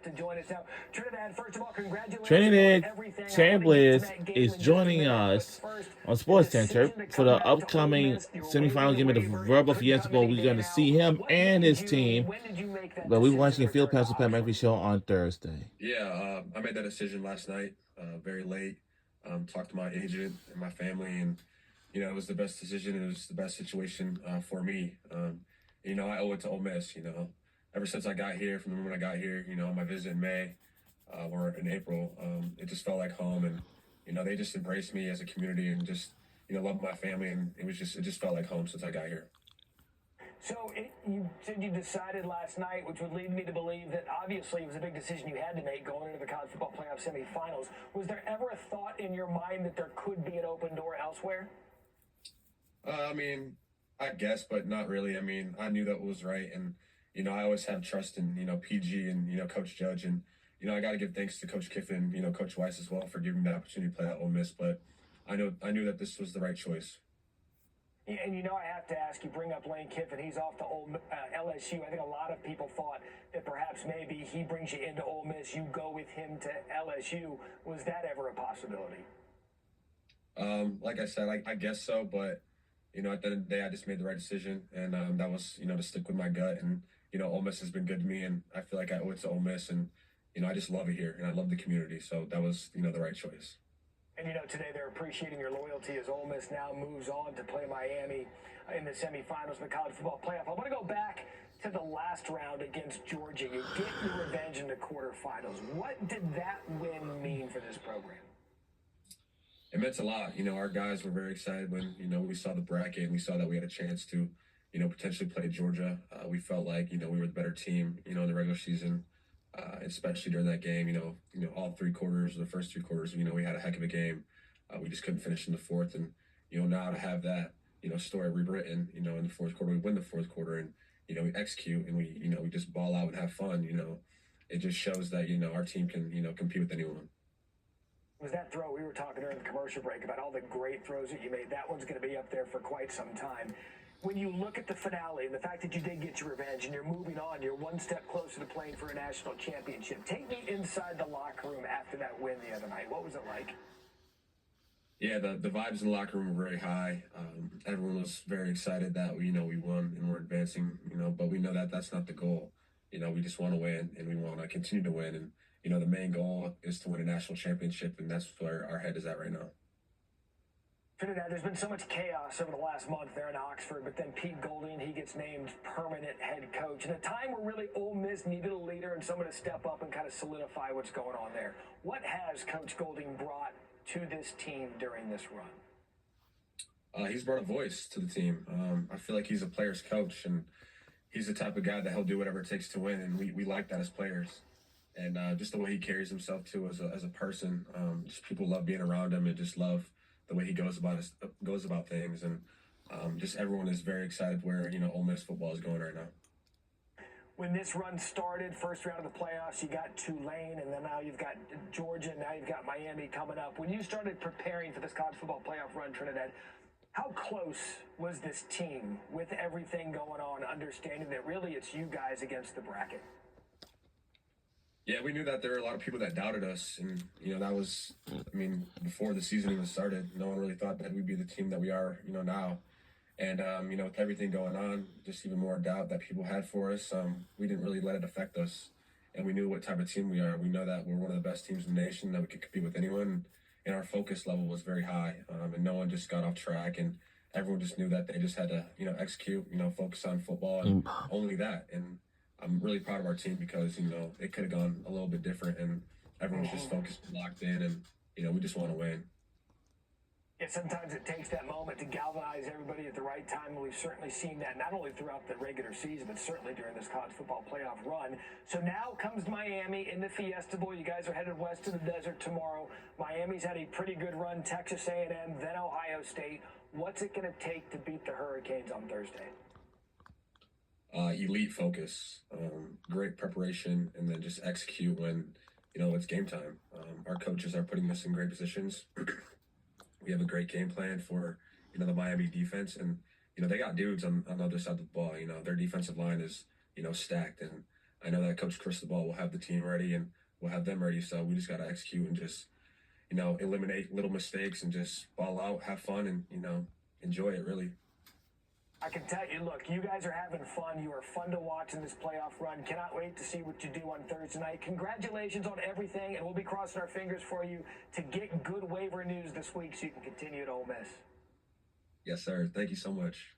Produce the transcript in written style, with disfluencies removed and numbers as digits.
To join us now. Trinidad, first of all, congratulations Trinidad on everything. Chambliss is In just a joining minute. But us first, on the SportsCenter decision to for come the back to Ole upcoming Miss. You were waving semifinal the game of the waiver. It Rebel couldn't Fiesta come Bowl. any We're day going to now. see him What and made his you? team. When did you make that But we're decision watching to Field return to Pass with Pat Oxford? McAfee show on Thursday. Yeah, I made that decision last night, very late. Talked to my agent and my family, and it was the best decision. It was the best situation for me. I owe it to Ole Miss. Ever since I got here, from the moment I got here, on my visit in May or in April, it just felt like home, and they just embraced me as a community and just loved my family, and it just felt like home since I got here. So you said you decided last night, which would lead me to believe that obviously it was a big decision you had to make going into the college football playoff semifinals. Was there ever a thought in your mind that there could be an open door elsewhere? I guess, but not really. I knew that was right, and I always have trust in PG and Coach Judge, and I got to give thanks to Coach Kiffin, Coach Weiss as well for giving me the opportunity to play at Ole Miss. But I knew that this was the right choice. And I have to ask, you bring up Lane Kiffin. He's off to LSU. I think a lot of people thought that perhaps maybe he brings you into Ole Miss, you go with him to LSU. Was that ever a possibility? Like I said, I guess so, but at the end of the day, I just made the right decision, and that was to stick with my gut. And Ole Miss has been good to me, and I feel like I owe it to Ole Miss, and I just love it here, and I love the community. So that was the right choice. And today they're appreciating your loyalty as Ole Miss now moves on to play Miami in the semifinals of the college football playoff. I want to go back to the last round against Georgia. You get your revenge in the quarterfinals. What did that win mean for this program? It meant a lot. Our guys were very excited when, we saw the bracket and we saw that we had a chance to, potentially play Georgia. We felt like, we were the better team, in the regular season, especially during that game. All three quarters, the first three quarters, we had a heck of a game. We just couldn't finish in the fourth. And, now to have that, story rewritten, in the fourth quarter, we win the fourth quarter and, we execute and we just ball out and have fun. It just shows that, our team can, compete with anyone. Was that throw we were talking during the commercial break about all the great throws that you made? That one's going to be up there for quite some time. When you look at the finale and the fact that you did get your revenge and you're moving on, you're one step closer to playing for a national championship. Take me inside the locker room after that win the other night. What was it like? Yeah, the vibes in the locker room were very high. Everyone was very excited that we won and we're advancing. But we know that that's not the goal. We just want to win and we want to continue to win. And the main goal is to win a national championship, and that's where our head is at right now. Trinidad, there's been so much chaos over the last month there in Oxford, but then Pete Golding, he gets named permanent head coach. In a time where really Ole Miss needed a leader and someone to step up and kind of solidify what's going on there, what has Coach Golding brought to this team during this run? He's brought a voice to the team. I feel like he's a player's coach, and he's the type of guy that he'll do whatever it takes to win, and we like that as players. And just the way he carries himself too as a person, just people love being around him and just love the way he goes about things, and just everyone is very excited where Ole Miss football is going right now. When this run started, first round of the playoffs, you got Tulane, and then now you've got Georgia, and now you've got Miami coming up. When you started preparing for this college football playoff run, Trinidad, how close was this team with everything going on, understanding that really it's you guys against the bracket? Yeah, we knew that there were a lot of people that doubted us, and that was, before the season even started, no one really thought that we'd be the team that we are, now. And with everything going on, just even more doubt that people had for us, we didn't really let it affect us, and we knew what type of team we are. We know that we're one of the best teams in the nation, that we could compete with anyone, and our focus level was very high, and no one just got off track, and everyone just knew that they just had to, execute, focus on football, and only that. And I'm really proud of our team because, it could have gone a little bit different, and everyone's just focused and locked in, and we just want to win. Yeah, sometimes it takes that moment to galvanize everybody at the right time, and we've certainly seen that not only throughout the regular season, but certainly during this college football playoff run. So now comes Miami in the Fiesta Bowl. You guys are headed west to the desert tomorrow. Miami's had a pretty good run, Texas A&M, then Ohio State. What's it going to take to beat the Hurricanes on Thursday? Elite focus, great preparation, and then just execute when, it's game time. Our coaches are putting us in great positions. We have a great game plan for, the Miami defense, and, they got dudes on the other side of the ball. Their defensive line is, stacked, and I know that Coach Cristobal will have the team ready and we'll have them ready. So we just got to execute and just, eliminate little mistakes and just ball out, have fun, and, enjoy it, really. I can tell you, look, you guys are having fun. You are fun to watch in this playoff run. Cannot wait to see what you do on Thursday night. Congratulations on everything, and we'll be crossing our fingers for you to get good waiver news this week so you can continue at Ole Miss. Yes, sir. Thank you so much.